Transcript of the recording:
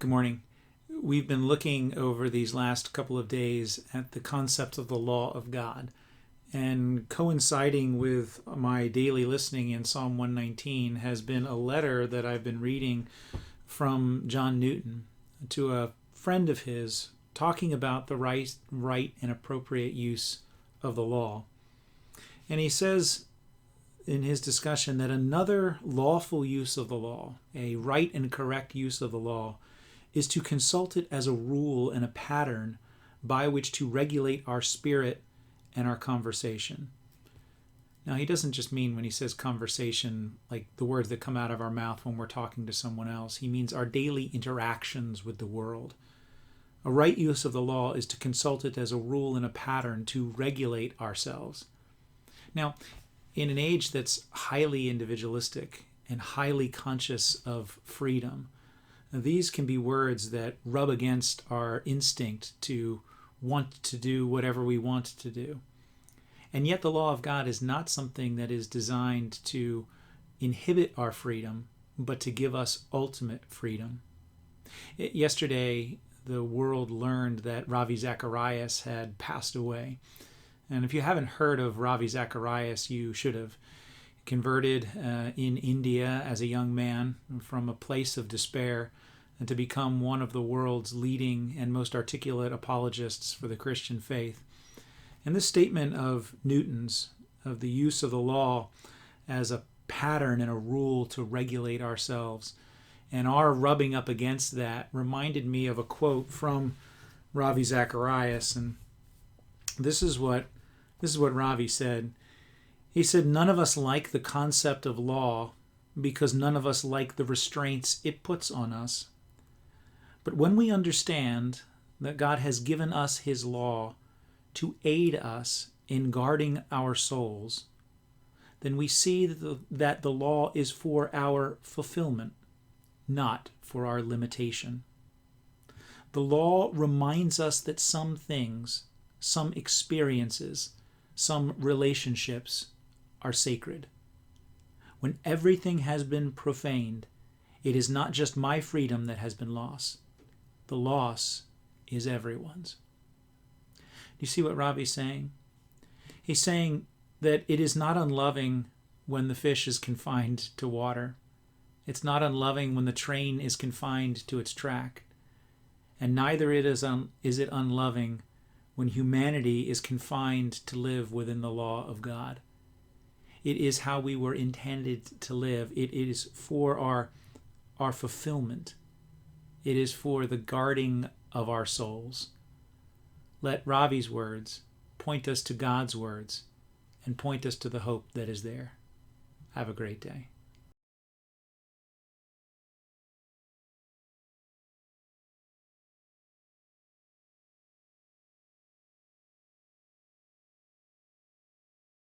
Good morning. We've been looking over these last couple of days at the concept of the law of God. And coinciding with my daily listening in Psalm 119 has been a letter that I've been reading from John Newton to a friend of his talking about the right and appropriate use of the law. And he says in his discussion that another lawful use of the law, a right and correct use of the law, is to consult it as a rule and a pattern by which to regulate our spirit and our conversation. Now, he doesn't just mean when he says conversation, like the words that come out of our mouth when we're talking to someone else. He means our daily interactions with the world. A right use of the law is to consult it as a rule and a pattern to regulate ourselves. Now, in an age that's highly individualistic and highly conscious of freedom, these can be words that rub against our instinct to want to do whatever we want to do. And yet the law of God is not something that is designed to inhibit our freedom, but to give us ultimate freedom. Yesterday, the world learned that Ravi Zacharias had passed away. And if you haven't heard of Ravi Zacharias, you should have. Converted in India as a young man from a place of despair and to become one of the world's leading and most articulate apologists for the Christian faith. And this statement of Newton's, of the use of the law as a pattern and a rule to regulate ourselves, and our rubbing up against that, reminded me of a quote from Ravi Zacharias. And this is what Ravi said. He said, "None of us like the concept of law because none of us like the restraints it puts on us. But when we understand that God has given us his law to aid us in guarding our souls, then we see that the law is for our fulfillment, not for our limitation. The law reminds us that some things, some experiences, some relationships are sacred. When everything has been profaned, it is not just my freedom that has been lost. The loss is everyone's." Do you see what Ravi's saying? He's saying that it is not unloving when the fish is confined to water. It's not unloving when the train is confined to its track. And neither is it unloving when humanity is confined to live within the law of God. It is how we were intended to live. It is for our fulfillment. It is for the guarding of our souls. Let Ravi's words point us to God's words and point us to the hope that is there. Have a great day.